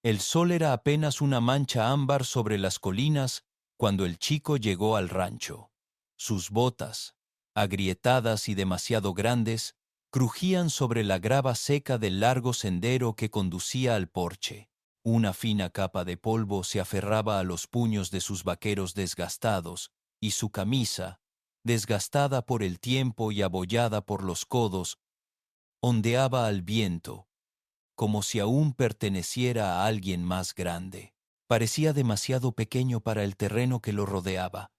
El sol era apenas una mancha ámbar sobre las colinas cuando el chico llegó al rancho. Sus botas, agrietadas y demasiado grandes, crujían sobre la grava seca del largo sendero que conducía al porche. Una fina capa de polvo se aferraba a los puños de sus vaqueros desgastados, y su camisa, desgastada por el tiempo y abollada por los codos, ondeaba al viento, como si aún perteneciera a alguien más grande. Parecía demasiado pequeño para el terreno que lo rodeaba,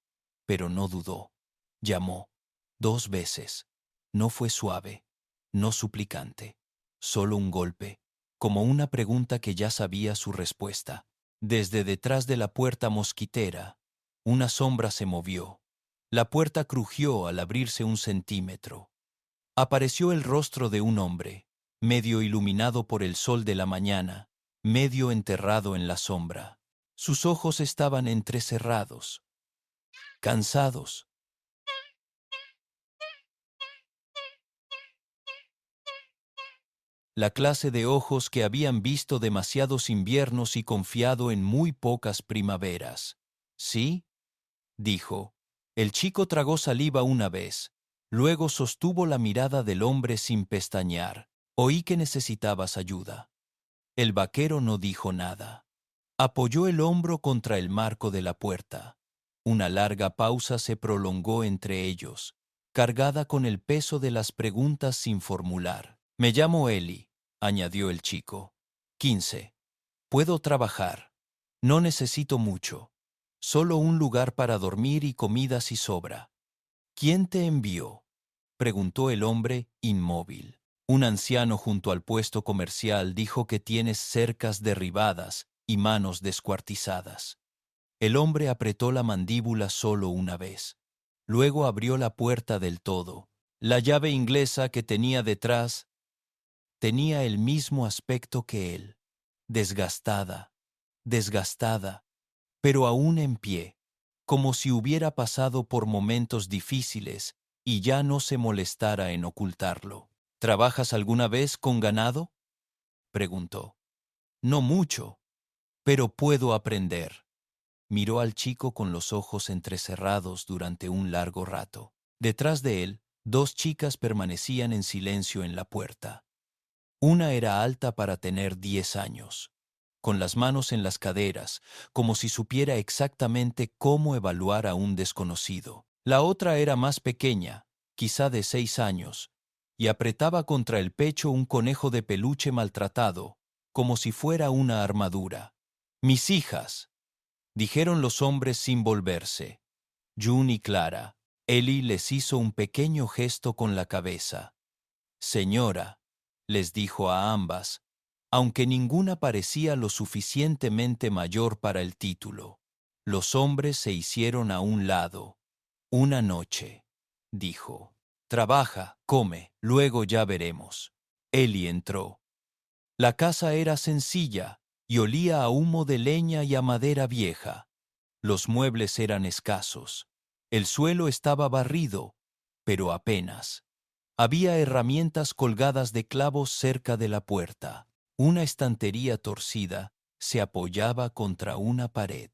pero no dudó. Llamó 2 veces. No fue suave, no suplicante, solo un golpe, como una pregunta que ya sabía su respuesta. Desde detrás de la puerta mosquitera, una sombra se movió. La puerta crujió al abrirse 1 centímetro. Apareció el rostro de un hombre, medio iluminado por el sol de la mañana, medio enterrado en la sombra. Sus ojos estaban entrecerrados, cansados. La clase de ojos que habían visto demasiados inviernos y confiado en muy pocas primaveras. ¿Sí? Dijo. El chico tragó saliva una vez. Luego sostuvo la mirada del hombre sin pestañear. Oí que necesitabas ayuda. El vaquero no dijo nada. Apoyó el hombro contra el marco de la puerta. Una larga pausa se prolongó entre ellos, cargada con el peso de las preguntas sin formular. Me llamo Eli, añadió el chico. 15. Puedo trabajar. No necesito mucho. Solo un lugar para dormir y comida si sobra. ¿Quién te envió? Preguntó el hombre, inmóvil. Un anciano junto al puesto comercial dijo que tienes cercas derribadas y manos descuartizadas. El hombre apretó la mandíbula solo una vez. Luego abrió la puerta del todo. La llave inglesa que tenía detrás tenía el mismo aspecto que él, desgastada, desgastada, pero aún en pie, como si hubiera pasado por momentos difíciles y ya no se molestara en ocultarlo. ¿Trabajas alguna vez con ganado? Preguntó. No mucho, pero puedo aprender. Miró al chico con los ojos entrecerrados durante un largo rato. Detrás de él, 2 chicas permanecían en silencio en la puerta. Una era alta para tener 10 años, con las manos en las caderas, como si supiera exactamente cómo evaluar a un desconocido. La otra era más pequeña, quizá de 6 años, y apretaba contra el pecho un conejo de peluche maltratado, como si fuera una armadura. Mis hijas, dijeron los hombres sin volverse. June y Clara. Eli les hizo un pequeño gesto con la cabeza. Señora, les dijo a ambas, aunque ninguna parecía lo suficientemente mayor para el título. Los hombres se hicieron a un lado. Una noche, dijo. Trabaja, come, luego ya veremos. Eli entró. La casa era sencilla y olía a humo de leña y a madera vieja. Los muebles eran escasos. El suelo estaba barrido, pero apenas. Había herramientas colgadas de clavos cerca de la puerta. Una estantería torcida se apoyaba contra una pared.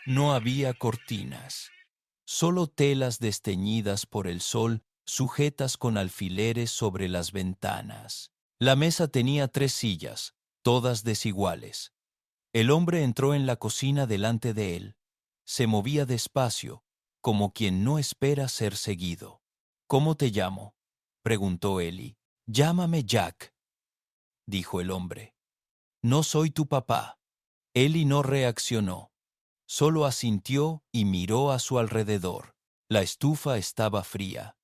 No había cortinas, solo telas desteñidas por el sol sujetas con alfileres sobre las ventanas. La mesa tenía 3 sillas, todas desiguales. El hombre entró en la cocina delante de él. Se movía despacio, como quien no espera ser seguido. ¿Cómo te llamo?, preguntó Eli. Llámame Jack, dijo el hombre. No soy tu papá. Eli no reaccionó. Solo asintió y miró a su alrededor. La estufa estaba fría.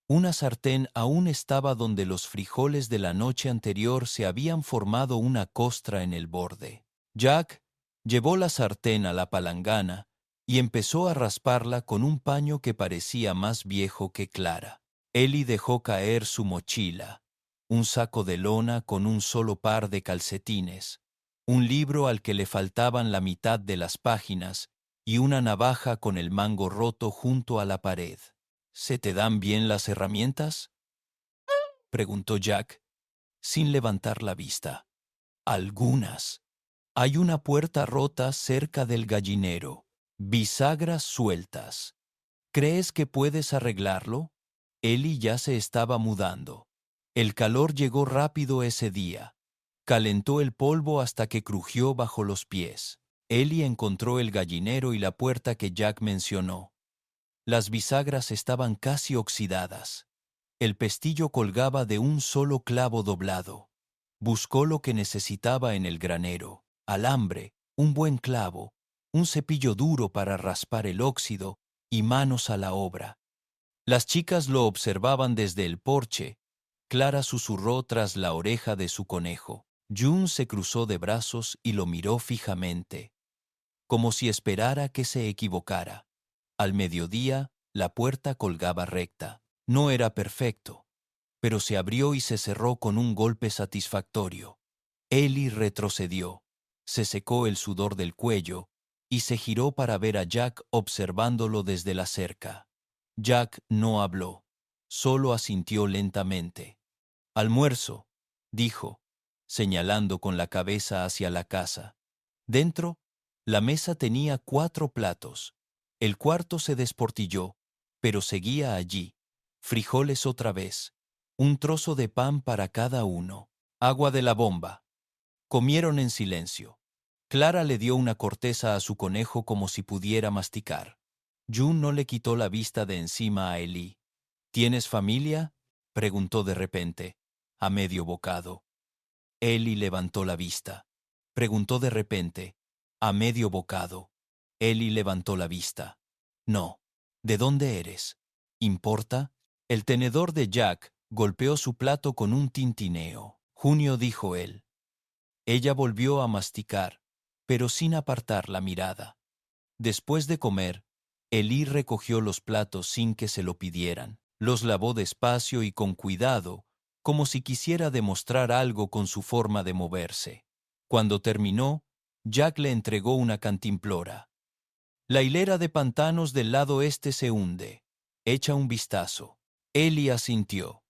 Una sartén aún estaba donde los frijoles de la noche anterior se habían formado una costra en el borde. Jack llevó la sartén a la palangana y empezó a rasparla con un paño que parecía más viejo que Clara. Eli dejó caer su mochila, un saco de lona con un solo par de calcetines, un libro al que le faltaban la mitad de las páginas y una navaja con el mango roto junto a la pared. ¿Se te dan bien las herramientas?, preguntó Jack, sin levantar la vista. Algunas, Hay una puerta rota cerca del gallinero. Bisagras sueltas. ¿Crees que puedes arreglarlo? Ellie ya se estaba mudando. El calor llegó rápido ese día. Calentó el polvo hasta que crujió bajo los pies. Ellie encontró el gallinero y la puerta que Jack mencionó. Las bisagras estaban casi oxidadas. El pestillo colgaba de un solo clavo doblado. Buscó lo que necesitaba en el granero: alambre, un buen clavo, un cepillo duro para raspar el óxido y manos a la obra. Las chicas lo observaban desde el porche. Clara susurró tras la oreja de su conejo. June se cruzó de brazos y lo miró fijamente, como si esperara que se equivocara. Al mediodía, la puerta colgaba recta. No era perfecto, pero se abrió y se cerró con un golpe satisfactorio. Ellie retrocedió, se secó el sudor del cuello y se giró para ver a Jack observándolo desde la cerca. Jack no habló, solo asintió lentamente. «Almuerzo», dijo, señalando con la cabeza hacia la casa. Dentro, la mesa tenía 4 platos. El cuarto se desportilló, pero seguía allí. Frijoles otra vez, un trozo de pan para cada uno, agua de la bomba. Comieron en silencio. Clara le dio una corteza a su conejo como si pudiera masticar. June no le quitó la vista de encima a Ellie. «¿Tienes familia?», preguntó de repente, a medio bocado. Ellie levantó la vista. Preguntó de repente, a medio bocado. Ellie levantó la vista. «No. ¿De dónde eres? ¿Importa?» El tenedor de Jack golpeó su plato con un tintineo. «Junio», dijo él. Ella volvió a masticar, pero sin apartar la mirada. Después de comer, Ellie recogió los platos sin que se lo pidieran. Los lavó despacio y con cuidado, como si quisiera demostrar algo con su forma de moverse. Cuando terminó, Jack le entregó una cantimplora. «La hilera de pantanos del lado este se hunde. Echa un vistazo». Ellie asintió.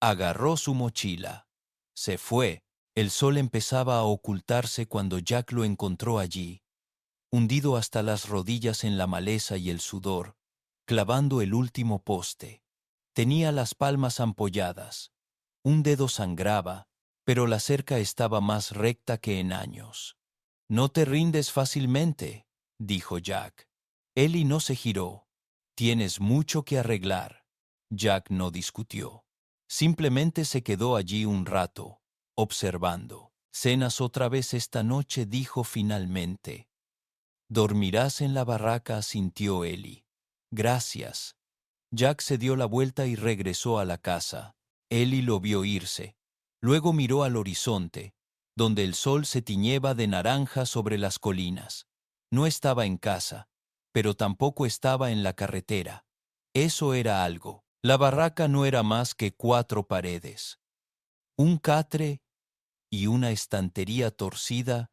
Agarró su mochila. Se fue. El sol empezaba a ocultarse cuando Jack lo encontró allí, hundido hasta las rodillas en la maleza y el sudor, clavando el último poste. Tenía las palmas ampolladas. Un dedo sangraba, pero la cerca estaba más recta que en años. «No te rindes fácilmente», dijo Jack. Ellie no se giró. «Tienes mucho que arreglar». Jack no discutió. Simplemente se quedó allí un rato, observando. «¿Cenas otra vez esta noche?», dijo finalmente. «¿Dormirás en la barraca?», asintió Ellie. «Gracias». Jack se dio la vuelta y regresó a la casa. Ellie lo vio irse. Luego miró al horizonte, donde el sol se tiñeba de naranja sobre las colinas. No estaba en casa, pero tampoco estaba en la carretera. Eso era algo. La barraca no era más que 4 paredes, un catre y una estantería torcida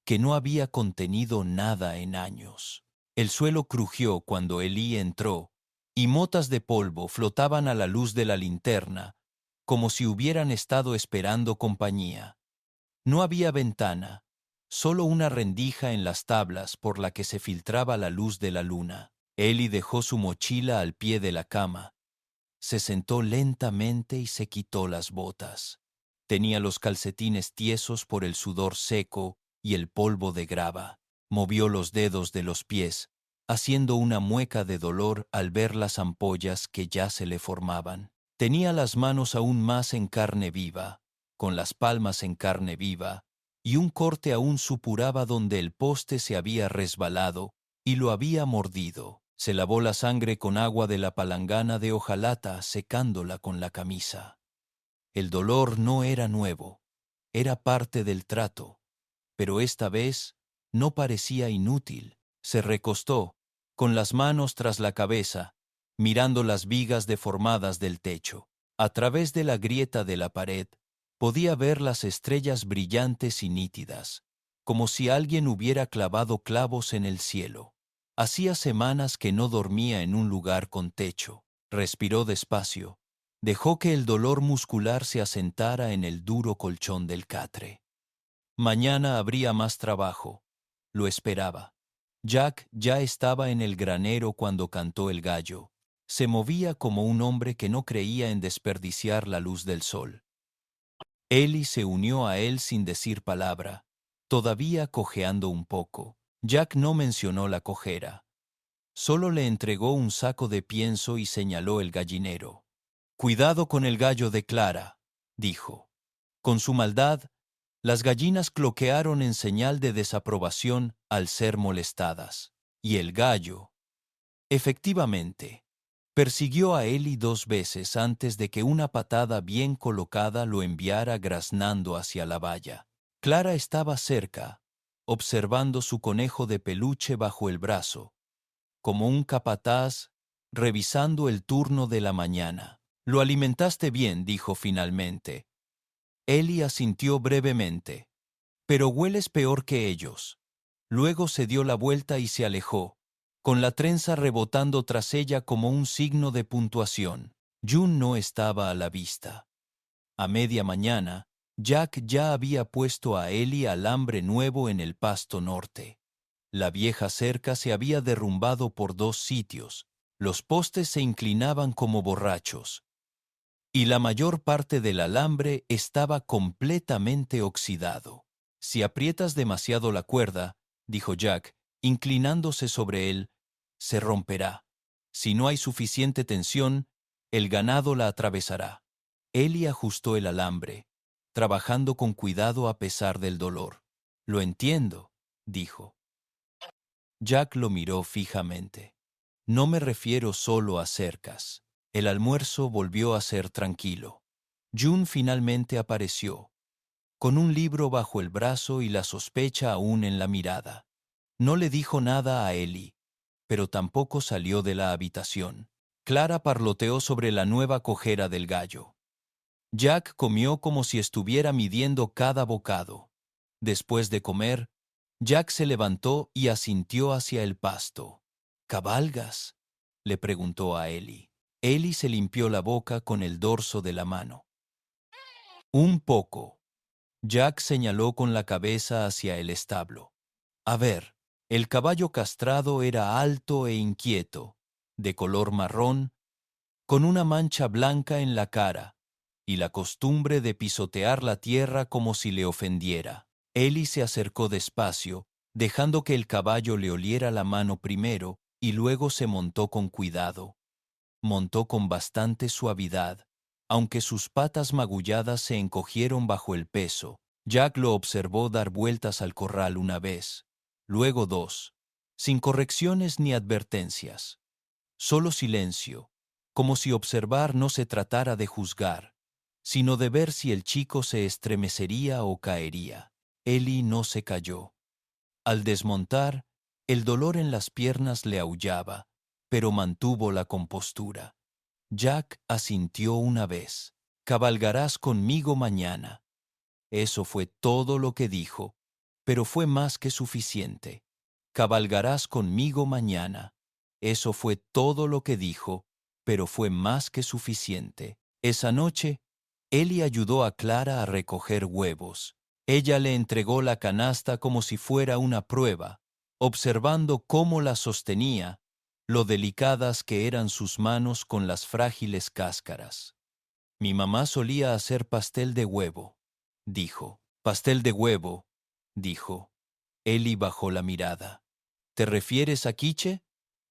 que no había contenido nada en años. El suelo crujió cuando Ellie entró, y motas de polvo flotaban a la luz de la linterna, como si hubieran estado esperando compañía. No había ventana, solo una rendija en las tablas por la que se filtraba la luz de la luna. Ellie dejó su mochila al pie de la cama. Se sentó lentamente y se quitó las botas. Tenía los calcetines tiesos por el sudor seco y el polvo de grava. Movió los dedos de los pies, haciendo una mueca de dolor al ver las ampollas que ya se le formaban. Tenía las manos aún más en carne viva, con las palmas en carne viva, y un corte aún supuraba donde el poste se había resbalado y lo había mordido. Se lavó la sangre con agua de la palangana de hojalata, secándola con la camisa. El dolor no era nuevo, era parte del trato, pero esta vez no parecía inútil. Se recostó, con las manos tras la cabeza, mirando las vigas deformadas del techo. A través de la grieta de la pared, podía ver las estrellas brillantes y nítidas, como si alguien hubiera clavado clavos en el cielo. Hacía semanas que no dormía en un lugar con techo. Respiró despacio. Dejó que el dolor muscular se asentara en el duro colchón del catre. Mañana habría más trabajo. Lo esperaba. Jack ya estaba en el granero cuando cantó el gallo. Se movía como un hombre que no creía en desperdiciar la luz del sol. Ellie se unió a él sin decir palabra, todavía cojeando un poco. Jack no mencionó la cojera. Solo le entregó un saco de pienso y señaló el gallinero. «Cuidado con el gallo de Clara», dijo. Con su maldad, las gallinas cloquearon en señal de desaprobación al ser molestadas. Y el gallo, efectivamente, persiguió a Ellie 2 veces antes de que una patada bien colocada lo enviara graznando hacia la valla. Clara estaba cerca, observando su conejo de peluche bajo el brazo, como un capataz revisando el turno de la mañana. «Lo alimentaste bien», dijo finalmente. Ellie asintió brevemente. «Pero hueles peor que ellos». Luego se dio la vuelta y se alejó, con la trenza rebotando tras ella como un signo de puntuación. June no estaba a la vista. A media mañana, Jack ya había puesto a Ellie alambre nuevo en el pasto norte. La vieja cerca se había derrumbado por 2 sitios. Los postes se inclinaban como borrachos. Y la mayor parte del alambre estaba completamente oxidado. «Si aprietas demasiado la cuerda», dijo Jack, inclinándose sobre él, «se romperá. Si no hay suficiente tensión, el ganado la atravesará». Ellie ajustó el alambre, trabajando con cuidado a pesar del dolor. «Lo entiendo», dijo. Jack lo miró fijamente. «No me refiero solo a cercas». El almuerzo volvió a ser tranquilo. June finalmente apareció, con un libro bajo el brazo y la sospecha aún en la mirada. No le dijo nada a Ellie, pero tampoco salió de la habitación. Clara parloteó sobre la nueva cojera del gallo. Jack comió como si estuviera midiendo cada bocado. Después de comer, Jack se levantó y asintió hacia el pasto. «¿Cabalgas?», le preguntó a Ellie. Ellie se limpió la boca con el dorso de la mano. «Un poco». Jack señaló con la cabeza hacia el establo. «A ver». El caballo castrado era alto e inquieto, de color marrón, con una mancha blanca en la cara, y la costumbre de pisotear la tierra como si le ofendiera. Ellie se acercó despacio, dejando que el caballo le oliera la mano primero, y luego se montó con cuidado. Montó con bastante suavidad, aunque sus patas magulladas se encogieron bajo el peso. Jack lo observó dar vueltas al corral una vez, luego 2, sin correcciones ni advertencias. Solo silencio, como si observar no se tratara de juzgar, sino de ver si el chico se estremecería o caería. Ellie no se cayó. Al desmontar, el dolor en las piernas le aullaba, pero mantuvo la compostura. Jack asintió una vez. «Cabalgarás conmigo mañana». Eso fue todo lo que dijo, pero fue más que suficiente. «Cabalgarás conmigo mañana». Eso fue todo lo que dijo, pero fue más que suficiente. Esa noche, Ellie ayudó a Clara a recoger huevos. Ella le entregó la canasta como si fuera una prueba, observando cómo la sostenía, lo delicadas que eran sus manos con las frágiles cáscaras. «Mi mamá solía hacer pastel de huevo», dijo. «Pastel de huevo», dijo. Ellie bajó la mirada. «¿Te refieres a quiche?»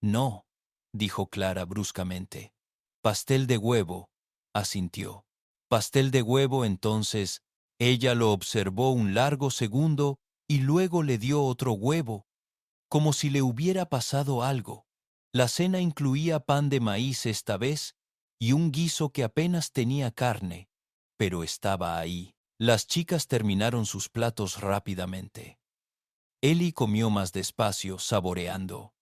«No», dijo Clara bruscamente. «Pastel de huevo», asintió. «Pastel de huevo», entonces. Ella lo observó un largo segundo y luego le dio otro huevo, como si le hubiera pasado algo. La cena incluía pan de maíz esta vez y un guiso que apenas tenía carne, pero estaba ahí. Las chicas terminaron sus platos rápidamente. Ellie comió más despacio, saboreando.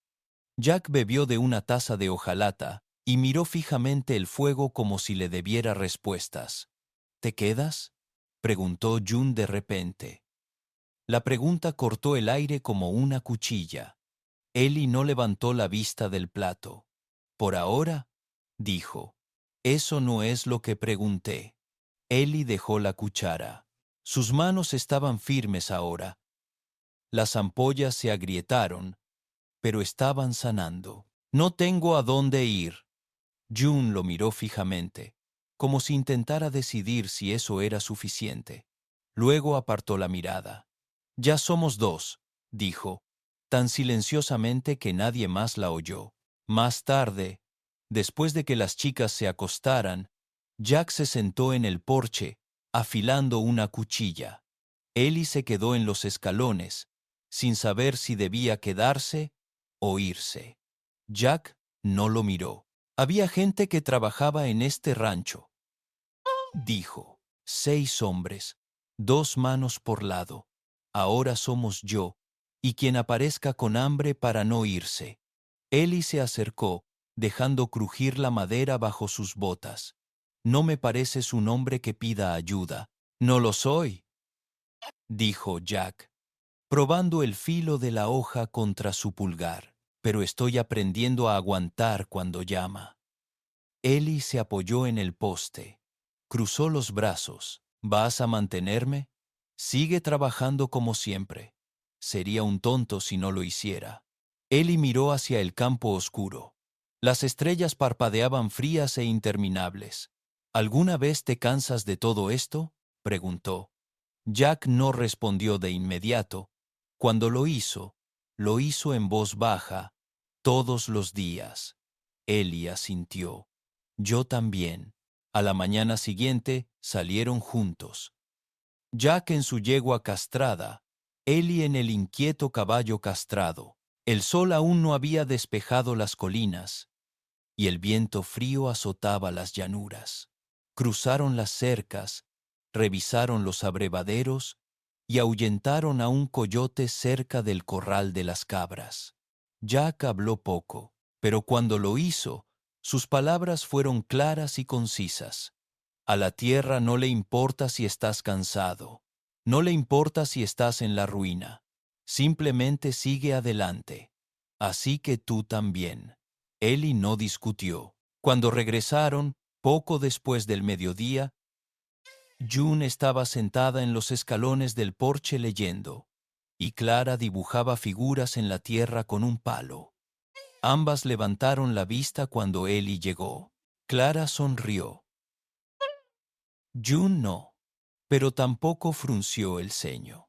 Jack bebió de una taza de hojalata y miró fijamente el fuego como si le debiera respuestas. «¿Te quedas?», preguntó June de repente. La pregunta cortó el aire como una cuchilla. Ellie no levantó la vista del plato. «Por ahora», dijo, «eso no es lo que pregunté». Ellie dejó la cuchara. Sus manos estaban firmes ahora. Las ampollas se agrietaron, pero estaban sanando. No tengo a dónde ir. June lo miró fijamente, como si intentara decidir si eso era suficiente. Luego apartó la mirada. Ya somos dos, dijo, tan silenciosamente que nadie más la oyó. Más tarde, después de que las chicas se acostaran, Jack se sentó en el porche, afilando una cuchilla. Ellie se quedó en los escalones, sin saber si debía quedarse o irse. Jack no lo miró. Había gente que trabajaba en este rancho, dijo. 6 hombres, 2 manos por lado. Ahora somos yo, y quien aparezca con hambre para no irse. Ellie se acercó, dejando crujir la madera bajo sus botas. No me pareces un hombre que pida ayuda. No lo soy, dijo Jack, probando el filo de la hoja contra su pulgar. Pero estoy aprendiendo a aguantar cuando llama. Ellie se apoyó en el poste. Cruzó los brazos. ¿Vas a mantenerme? Sigue trabajando como siempre. Sería un tonto si no lo hiciera. Ellie miró hacia el campo oscuro. Las estrellas parpadeaban frías e interminables. ¿Alguna vez te cansas de todo esto?, preguntó. Jack no respondió de inmediato. Cuando lo hizo en voz baja, todos los días. Ellie asintió. Yo también. A la mañana siguiente salieron juntos. Jack en su yegua castrada, Ellie en el inquieto caballo castrado. El sol aún no había despejado las colinas, y el viento frío azotaba las llanuras. Cruzaron las cercas, revisaron los abrevaderos y ahuyentaron a un coyote cerca del corral de las cabras. Jack habló poco, pero cuando lo hizo, sus palabras fueron claras y concisas. A la tierra no le importa si estás cansado, no le importa si estás en la ruina, simplemente sigue adelante. Así que tú también. Ellie no discutió. Cuando regresaron, poco después del mediodía, June estaba sentada en los escalones del porche leyendo, y Clara dibujaba figuras en la tierra con un palo. Ambas levantaron la vista cuando Ellie llegó. Clara sonrió. June no, pero tampoco frunció el ceño.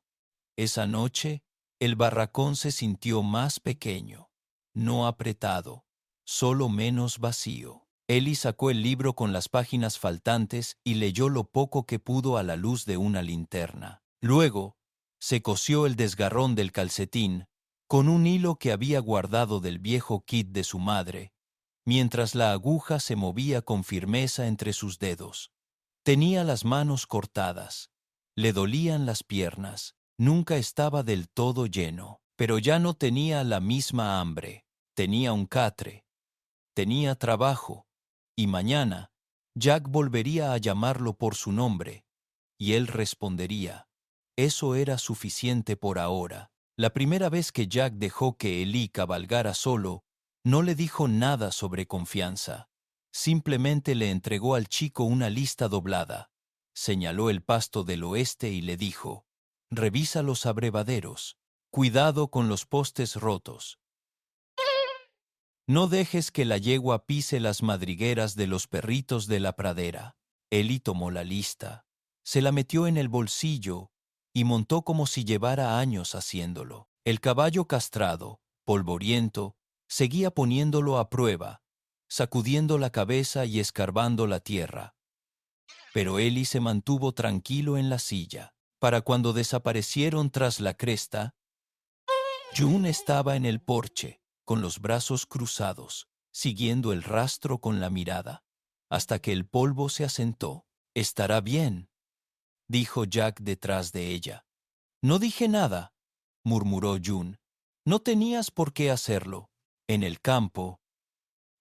Esa noche, el barracón se sintió más pequeño, no apretado, solo menos vacío. Ellie sacó el libro con las páginas faltantes y leyó lo poco que pudo a la luz de una linterna. Luego, se cosió el desgarrón del calcetín con un hilo que había guardado del viejo kit de su madre, mientras la aguja se movía con firmeza entre sus dedos. Tenía las manos cortadas, le dolían las piernas, nunca estaba del todo lleno, pero ya no tenía la misma hambre, tenía un catre, tenía trabajo, y mañana Jack volvería a llamarlo por su nombre, y él respondería. Eso era suficiente por ahora. La primera vez que Jack dejó que Ellie cabalgara solo, no le dijo nada sobre confianza. Simplemente le entregó al chico una lista doblada. Señaló el pasto del oeste y le dijo, revisa los abrevaderos. Cuidado con los postes rotos. No dejes que la yegua pise las madrigueras de los perritos de la pradera. Ellie tomó la lista, se la metió en el bolsillo y montó como si llevara años haciéndolo. El caballo castrado, polvoriento, seguía poniéndolo a prueba, sacudiendo la cabeza y escarbando la tierra. Pero Ellie se mantuvo tranquilo en la silla. Para cuando desaparecieron tras la cresta, June estaba en el porche, con los brazos cruzados, siguiendo el rastro con la mirada, hasta que el polvo se asentó. «Estará bien», dijo Jack detrás de ella. «No dije nada», murmuró June. «No tenías por qué hacerlo». En el campo,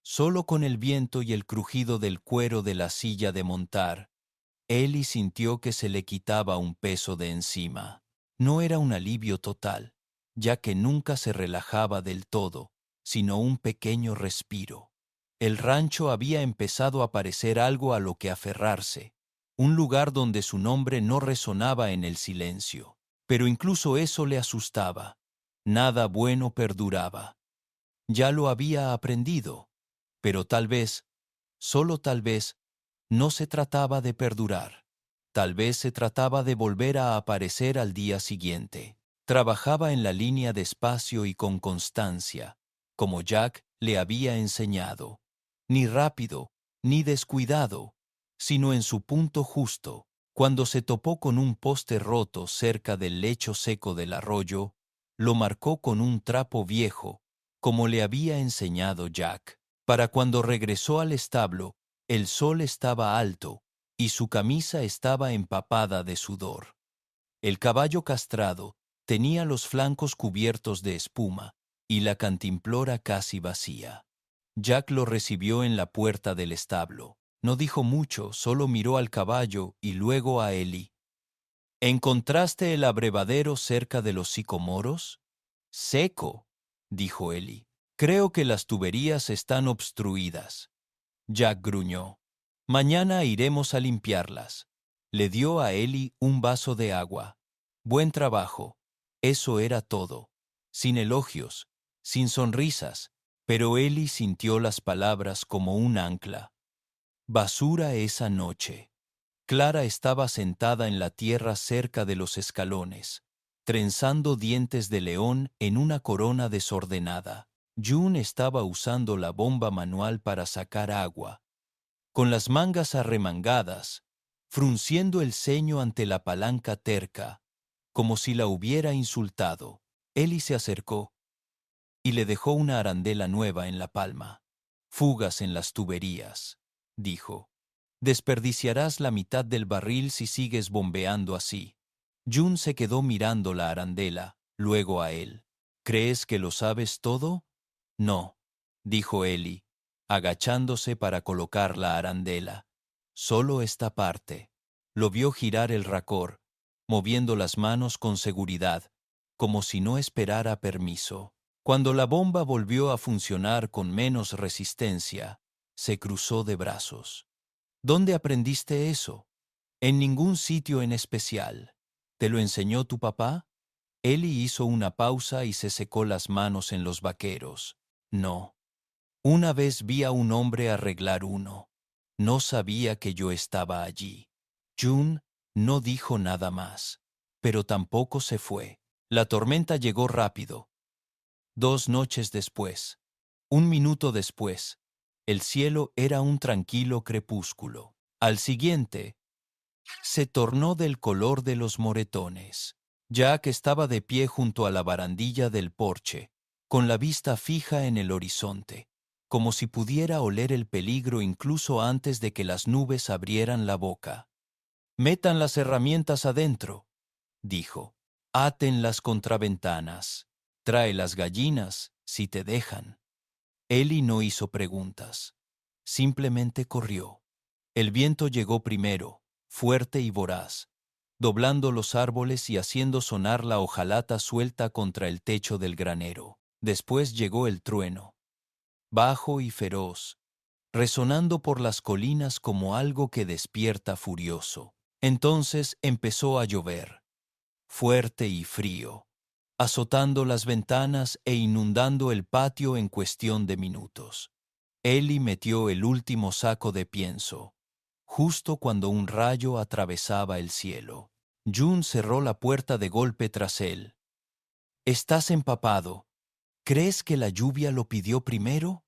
solo con el viento y el crujido del cuero de la silla de montar, Ellie sintió que se le quitaba un peso de encima. No era un alivio total, ya que nunca se relajaba del todo, sino un pequeño respiro. El rancho había empezado a parecer algo a lo que aferrarse. un lugar donde su nombre no resonaba en el silencio. Pero incluso eso le asustaba. Nada bueno perduraba. Ya lo había aprendido, pero tal vez, solo tal vez, no se trataba de perdurar. Tal vez se trataba de volver a aparecer al día siguiente. Trabajaba en la línea despacio y con constancia, como Jack le había enseñado. Ni rápido, ni descuidado, sino en su punto justo. Cuando se topó con un poste roto cerca del lecho seco del arroyo, lo marcó con un trapo viejo, como le había enseñado Jack. Para cuando regresó al establo, el sol estaba alto y su camisa estaba empapada de sudor. El caballo castrado tenía los flancos cubiertos de espuma y la cantimplora casi vacía. Jack lo recibió en la puerta del establo. No dijo mucho, solo miró al caballo y luego a Eli. ¿Encontraste el abrevadero cerca de los sicomoros? Seco, dijo Eli. Creo que las tuberías están obstruidas. Jack gruñó. Mañana iremos a limpiarlas. Le dio a Eli un vaso de agua. Buen trabajo. Eso era todo. Sin elogios, sin sonrisas, pero Eli sintió las palabras como un ancla. Basura esa noche. Clara estaba sentada en la tierra cerca de los escalones, trenzando dientes de león en una corona desordenada. June estaba usando la bomba manual para sacar agua, con las mangas arremangadas, frunciendo el ceño ante la palanca terca, como si la hubiera insultado. Eli se acercó y le dejó una arandela nueva en la palma. Fugas en las tuberías, dijo. Desperdiciarás la mitad del barril si sigues bombeando así. June se quedó mirando la arandela, luego a él. ¿Crees que lo sabes todo? No, dijo Eli, agachándose para colocar la arandela. Solo esta parte. Lo vio girar el racor, moviendo las manos con seguridad, como si no esperara permiso. Cuando la bomba volvió a funcionar con menos resistencia, se cruzó de brazos. ¿Dónde aprendiste eso? En ningún sitio en especial. ¿Te lo enseñó tu papá? Eli hizo una pausa y se secó las manos en los vaqueros. No. Una vez vi a un hombre arreglar uno. No sabía que yo estaba allí. June no dijo nada más, pero tampoco se fue. La tormenta llegó rápido. 2 noches después, 1 minuto después, el cielo era un tranquilo crepúsculo. Al siguiente, se tornó del color de los moretones. Jack estaba de pie junto a la barandilla del porche, con la vista fija en el horizonte, como si pudiera oler el peligro incluso antes de que las nubes abrieran la boca. «Metan las herramientas adentro», dijo. «Aten las contraventanas. Trae las gallinas, si te dejan». Eli no hizo preguntas. Simplemente corrió. El viento llegó primero, fuerte y voraz, doblando los árboles y haciendo sonar la hojalata suelta contra el techo del granero. Después llegó el trueno, bajo y feroz, resonando por las colinas como algo que despierta furioso. Entonces empezó a llover, fuerte y frío, azotando las ventanas e inundando el patio en cuestión de minutos. Eli metió el último saco de pienso, justo cuando un rayo atravesaba el cielo. June cerró la puerta de golpe tras él. «Estás empapado. ¿Crees que la lluvia lo pidió primero?»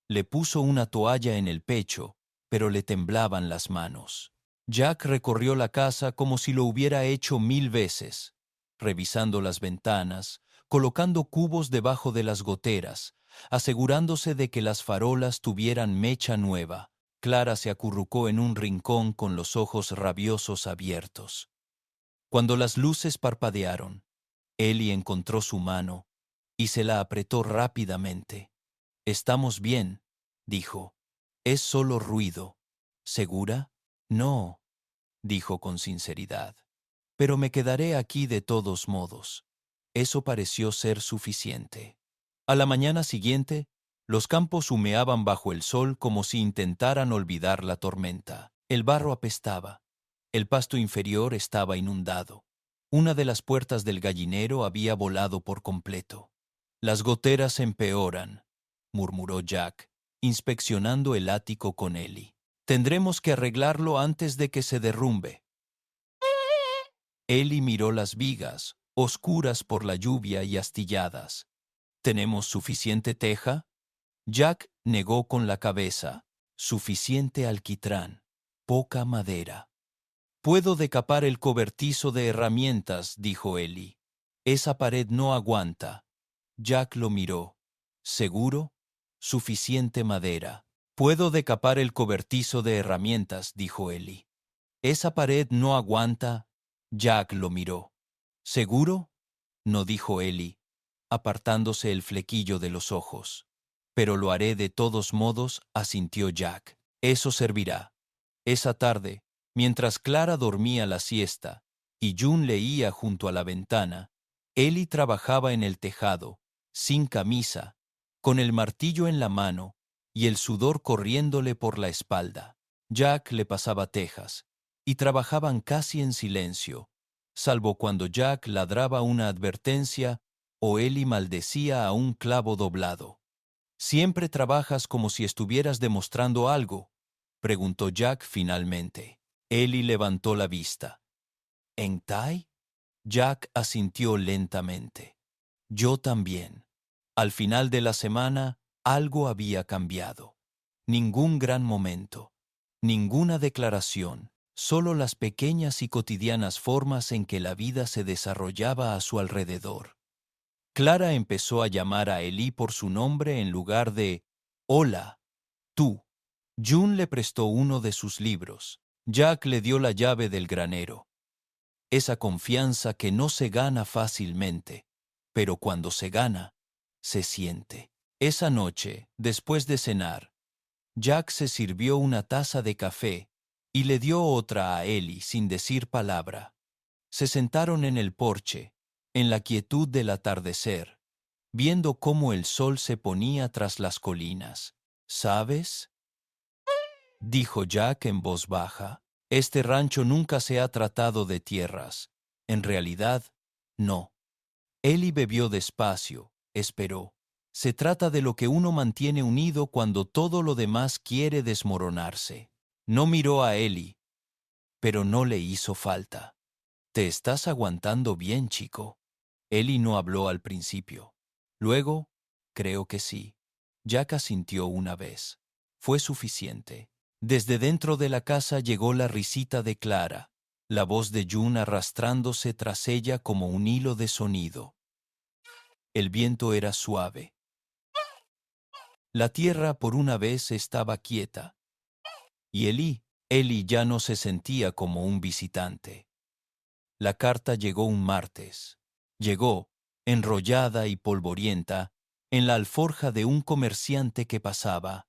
Le puso una toalla en el pecho, pero le temblaban las manos. Jack recorrió la casa como si lo hubiera hecho 1000 veces, revisando las ventanas, colocando cubos debajo de las goteras, asegurándose de que las farolas tuvieran mecha nueva. Clara se acurrucó en un rincón con los ojos rabiosos abiertos. Cuando las luces parpadearon, Eli encontró su mano y se la apretó rápidamente. «Estamos bien», dijo. «Es solo ruido». «¿Segura?» «No», dijo con sinceridad. «Pero me quedaré aquí de todos modos». Eso pareció ser suficiente. A la mañana siguiente, los campos humeaban bajo el sol como si intentaran olvidar la tormenta. El barro apestaba. El pasto inferior estaba inundado. Una de las puertas del gallinero había volado por completo. Las goteras empeoran, murmuró Jack, inspeccionando el ático con Ellie. Tendremos que arreglarlo antes de que se derrumbe. Ellie miró las vigas, oscuras por la lluvia y astilladas. ¿Tenemos suficiente teja? Jack negó con la cabeza. Suficiente alquitrán, poca madera. Puedo decapar el cobertizo de herramientas, dijo Ellie. Esa pared no aguanta. Jack lo miró. ¿Seguro? Suficiente madera. Puedo decapar el cobertizo de herramientas, dijo Ellie. Esa pared no aguanta. Jack lo miró. ¿Seguro? No dijo Ellie, apartándose el flequillo de los ojos. Pero lo haré de todos modos, asintió Jack. Eso servirá. Esa tarde, mientras Clara dormía la siesta y June leía junto a la ventana, Ellie trabajaba en el tejado, sin camisa, con el martillo en la mano y el sudor corriéndole por la espalda. Jack le pasaba tejas, y trabajaban casi en silencio, salvo cuando Jack ladraba una advertencia o Ellie maldecía a un clavo doblado. «¿Siempre trabajas como si estuvieras demostrando algo?», preguntó Jack finalmente. Ellie levantó la vista. «¿En Tai?» Jack asintió lentamente. «Yo también». Al final de la semana, algo había cambiado. Ningún gran momento, ninguna declaración, solo las pequeñas y cotidianas formas en que la vida se desarrollaba a su alrededor. Clara empezó a llamar a Ellie por su nombre en lugar de «Hola, tú». June le prestó uno de sus libros. Jack le dio la llave del granero. Esa confianza que no se gana fácilmente, pero cuando se gana, se siente. Esa noche, después de cenar, Jack se sirvió una taza de café y le dio otra a Ellie sin decir palabra. Se sentaron en el porche, en la quietud del atardecer, viendo cómo el sol se ponía tras las colinas. «¿Sabes?», dijo Jack en voz baja. «Este rancho nunca se ha tratado de tierras. En realidad, no». Ellie bebió despacio, esperó. Se trata de lo que uno mantiene unido cuando todo lo demás quiere desmoronarse. No miró a Ellie, pero no le hizo falta. «Te estás aguantando bien, chico». Ellie no habló al principio. Luego, creo que sí. Jack asintió una vez. Fue suficiente. Desde dentro de la casa llegó la risita de Clara, la voz de June arrastrándose tras ella como un hilo de sonido. El viento era suave. La tierra por una vez estaba quieta. Y Ellie ya no se sentía como un visitante. La carta llegó un martes. Llegó, enrollada y polvorienta, en la alforja de un comerciante que pasaba,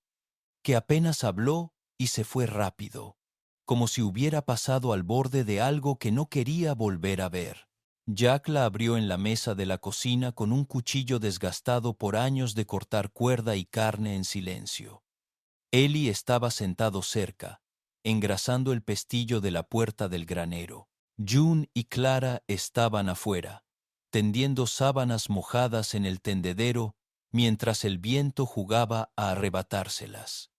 que apenas habló y se fue rápido, como si hubiera pasado al borde de algo que no quería volver a ver. Jack la abrió en la mesa de la cocina con un cuchillo desgastado por años de cortar cuerda y carne en silencio. Ellie estaba sentado cerca, engrasando el pestillo de la puerta del granero. June y Clara estaban afuera, tendiendo sábanas mojadas en el tendedero mientras el viento jugaba a arrebatárselas.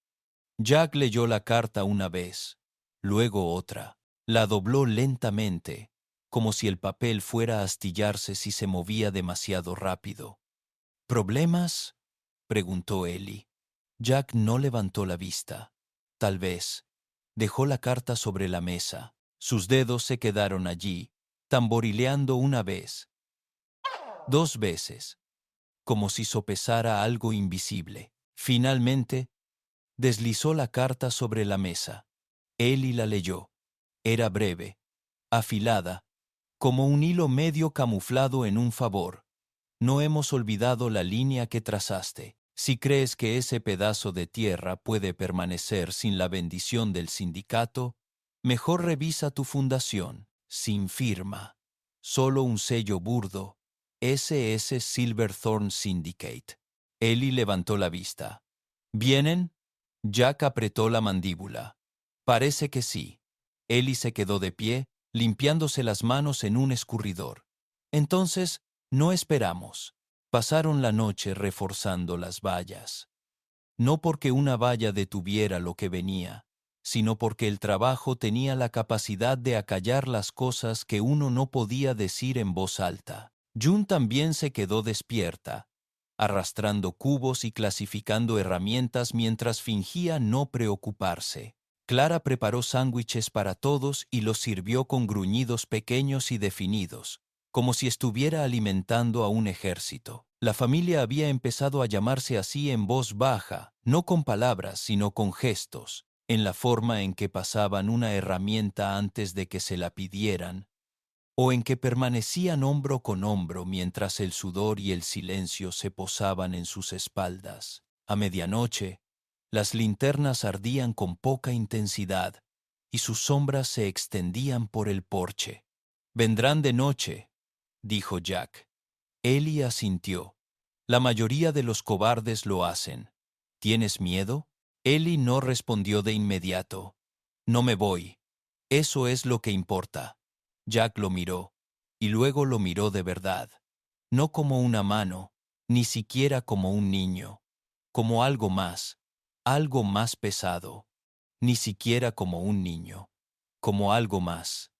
Jack leyó la carta una vez, luego otra. La dobló lentamente, como si el papel fuera a astillarse si se movía demasiado rápido. ¿Problemas?, preguntó Ellie. Jack no levantó la vista. Tal vez. Dejó la carta sobre la mesa. Sus dedos se quedaron allí, tamborileando una vez, dos veces, como si sopesara algo invisible. Finalmente, deslizó la carta sobre la mesa. Ellie la leyó. Era breve, afilada, como un hilo medio camuflado en un favor. No hemos olvidado la línea que trazaste. Si crees que ese pedazo de tierra puede permanecer sin la bendición del sindicato, mejor revisa tu fundación, sin firma. Solo un sello burdo. SS Silverthorne Syndicate. Ellie levantó la vista. ¿Vienen? Jack apretó la mandíbula. Parece que sí. Ellie se quedó de pie, limpiándose las manos en un escurridor. Entonces, no esperamos. Pasaron la noche reforzando las vallas. No porque una valla detuviera lo que venía, sino porque el trabajo tenía la capacidad de acallar las cosas que uno no podía decir en voz alta. June también se quedó despierta, arrastrando cubos y clasificando herramientas mientras fingía no preocuparse. Clara preparó sándwiches para todos y los sirvió con gruñidos pequeños y definidos, como si estuviera alimentando a un ejército. La familia había empezado a llamarse así en voz baja, no con palabras, sino con gestos, en la forma en que pasaban una herramienta antes de que se la pidieran, o en que permanecían hombro con hombro mientras el sudor y el silencio se posaban en sus espaldas. A medianoche, las linternas ardían con poca intensidad y sus sombras se extendían por el porche. «Vendrán de noche», dijo Jack. Ellie asintió. «La mayoría de los cobardes lo hacen. ¿Tienes miedo?» Ellie no respondió de inmediato. «No me voy. Eso es lo que importa». Jack lo miró, y luego lo miró de verdad. No como una mano, ni siquiera como un niño. Como algo más pesado. Ni siquiera como un niño. Como algo más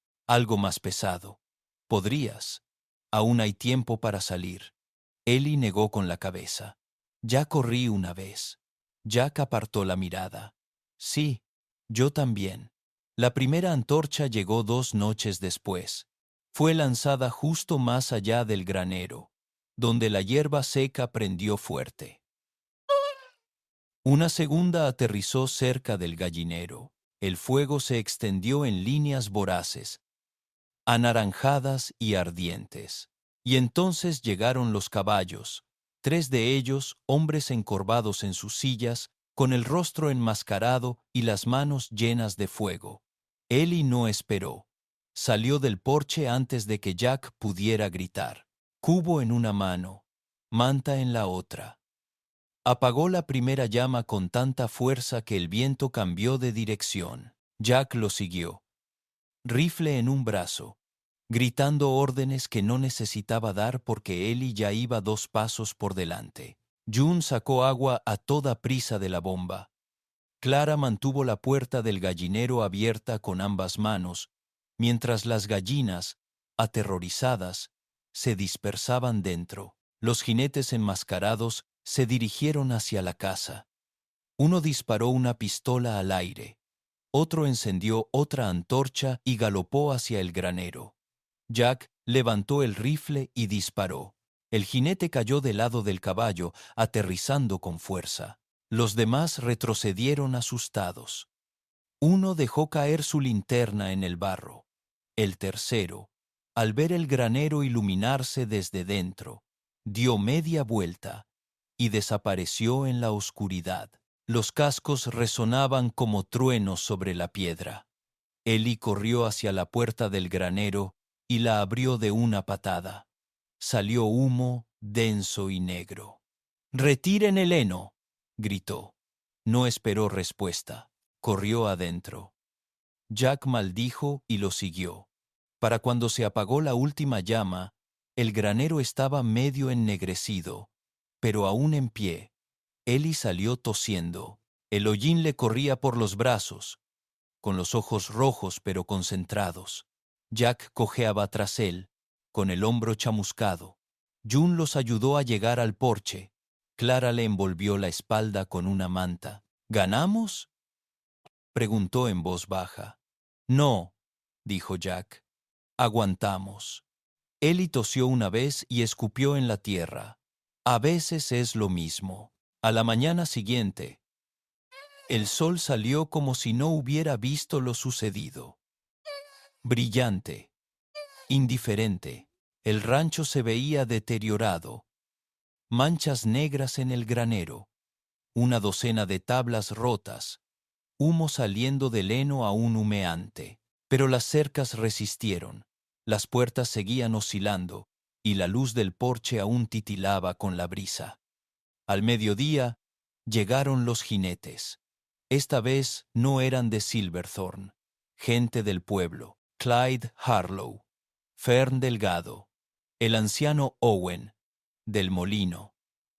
pesado. Podrías. Aún hay tiempo para salir. Ellie negó con la cabeza. Ya corrí una vez. Jack apartó la mirada. Sí, yo también. La primera antorcha llegó 2 noches después. Fue lanzada justo más allá del granero, donde la hierba seca prendió fuerte. Una segunda aterrizó cerca del gallinero. El fuego se extendió en líneas voraces, anaranjadas y ardientes. Y entonces llegaron los caballos, 3 de ellos, hombres encorvados en sus sillas, con el rostro enmascarado y las manos llenas de fuego. Ellie no esperó. Salió del porche antes de que Jack pudiera gritar. Cubo en una mano, manta en la otra. Apagó la primera llama con tanta fuerza que el viento cambió de dirección. Jack lo siguió, rifle en un brazo, gritando órdenes que no necesitaba dar porque Ellie ya iba 2 pasos por delante. June sacó agua a toda prisa de la bomba. Clara mantuvo la puerta del gallinero abierta con ambas manos, mientras las gallinas, aterrorizadas, se dispersaban dentro. Los jinetes enmascarados se dirigieron hacia la casa. Uno disparó una pistola al aire. Otro encendió otra antorcha y galopó hacia el granero. Jack levantó el rifle y disparó. El jinete cayó del lado del caballo, aterrizando con fuerza. Los demás retrocedieron asustados. Uno dejó caer su linterna en el barro. El tercero, al ver el granero iluminarse desde dentro, dio media vuelta y desapareció en la oscuridad. Los cascos resonaban como truenos sobre la piedra. Ellie corrió hacia la puerta del granero y la abrió de una patada. Salió humo denso y negro. «¡Retiren el heno!», gritó. No esperó respuesta. Corrió adentro. Jack maldijo y lo siguió. Para cuando se apagó la última llama, el granero estaba medio ennegrecido, pero aún en pie. Ellie salió tosiendo. El hollín le corría por los brazos, con los ojos rojos pero concentrados. Jack cojeaba tras él, con el hombro chamuscado. June los ayudó a llegar al porche. Clara le envolvió la espalda con una manta. «¿Ganamos?», preguntó en voz baja. «No», dijo Jack. «Aguantamos». Ellie tosió una vez y escupió en la tierra. A veces es lo mismo. A la mañana siguiente, el sol salió como si no hubiera visto lo sucedido. Brillante, indiferente, el rancho se veía deteriorado. Manchas negras en el granero, una docena de tablas rotas, humo saliendo del heno aún humeante. Pero las cercas resistieron, las puertas seguían oscilando y la luz del porche aún titilaba con la brisa. Al mediodía llegaron los jinetes. Esta vez no eran de Silverthorne. gente del pueblo, Clyde Harlow, Fern Delgado, el anciano Owen, del molino.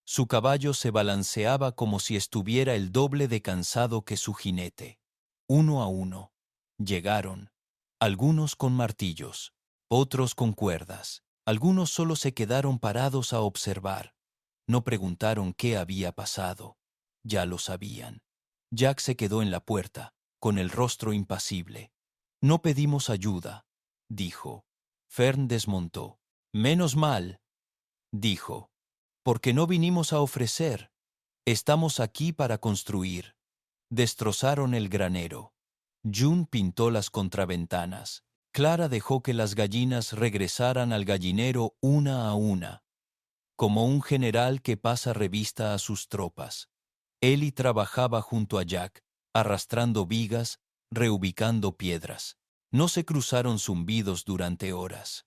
Su caballo se balanceaba como si estuviera el doble de cansado que su jinete. Uno a uno. Llegaron, algunos con martillos, otros con cuerdas. Algunos solo se quedaron parados a observar. No preguntaron qué había pasado. Ya lo sabían. Jack se quedó en la puerta, con el rostro impasible. No pedimos ayuda, dijo. Fern desmontó. Menos mal, dijo, porque no vinimos a ofrecer. Estamos aquí para construir. Destrozaron el granero. June pintó las contraventanas. Clara dejó que las gallinas regresaran al gallinero una a una, como un general que pasa revista a sus tropas. Ellie trabajaba junto a Jack, arrastrando vigas, reubicando piedras. No se cruzaron zumbidos durante horas.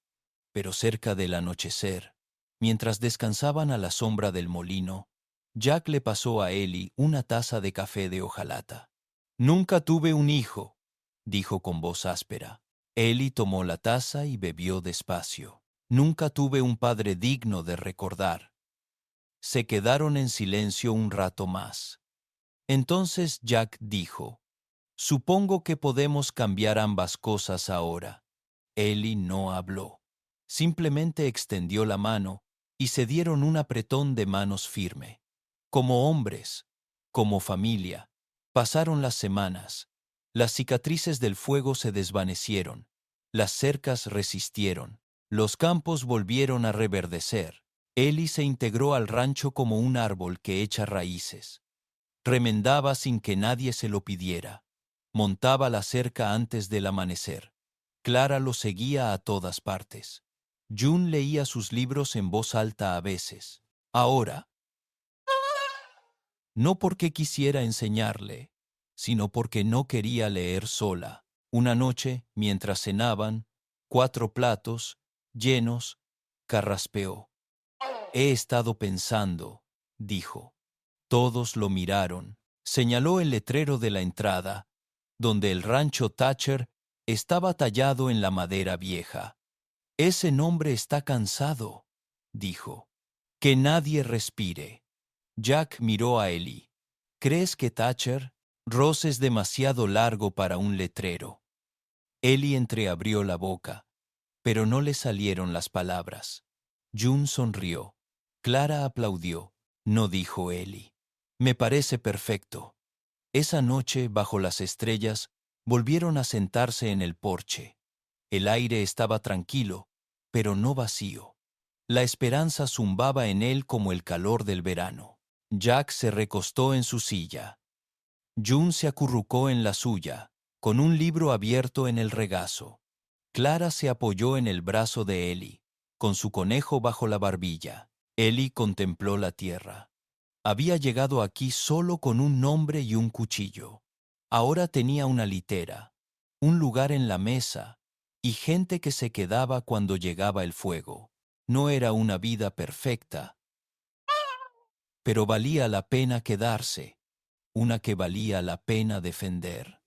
Pero cerca del anochecer, mientras descansaban a la sombra del molino, Jack le pasó a Ellie una taza de café de hojalata. Nunca tuve un hijo, dijo con voz áspera. Ellie tomó la taza y bebió despacio. Nunca tuve un padre digno de recordar. Se quedaron en silencio un rato más. Entonces Jack dijo, supongo que podemos cambiar ambas cosas ahora. Ellie no habló. Simplemente extendió la mano y se dieron un apretón de manos firme. Como hombres, como familia, pasaron las semanas. Las cicatrices del fuego se desvanecieron. Las cercas resistieron. Los campos volvieron a reverdecer. Ellie se integró al rancho como un árbol que echa raíces. Remendaba sin que nadie se lo pidiera. Montaba la cerca antes del amanecer. Clara lo seguía a todas partes. June leía sus libros en voz alta a veces. Ahora, no porque quisiera enseñarle, sino porque no quería leer sola. Una noche, mientras cenaban, 4 platos, llenos, carraspeó. He estado pensando, dijo. Todos lo miraron. Señaló el letrero de la entrada, donde el rancho Thatcher estaba tallado en la madera vieja. Ese nombre está cansado, dijo. Que nadie respire. Jack miró a Ellie. ¿Crees que Thatcher? Ross es demasiado largo para un letrero. Ellie entreabrió la boca, pero no le salieron las palabras. June sonrió. Clara aplaudió. No dijo Ellie. Me parece perfecto. Esa noche, bajo las estrellas, volvieron a sentarse en el porche. El aire estaba tranquilo, pero no vacío. La esperanza zumbaba en él como el calor del verano. Jack se recostó en su silla. June se acurrucó en la suya, con un libro abierto en el regazo. Clara se apoyó en el brazo de Ellie, con su conejo bajo la barbilla. Ellie contempló la tierra. Había llegado aquí solo con un nombre y un cuchillo. Ahora tenía una litera, un lugar en la mesa y gente que se quedaba cuando llegaba el fuego. No era una vida perfecta, pero valía la pena quedarse, una que valía la pena defender.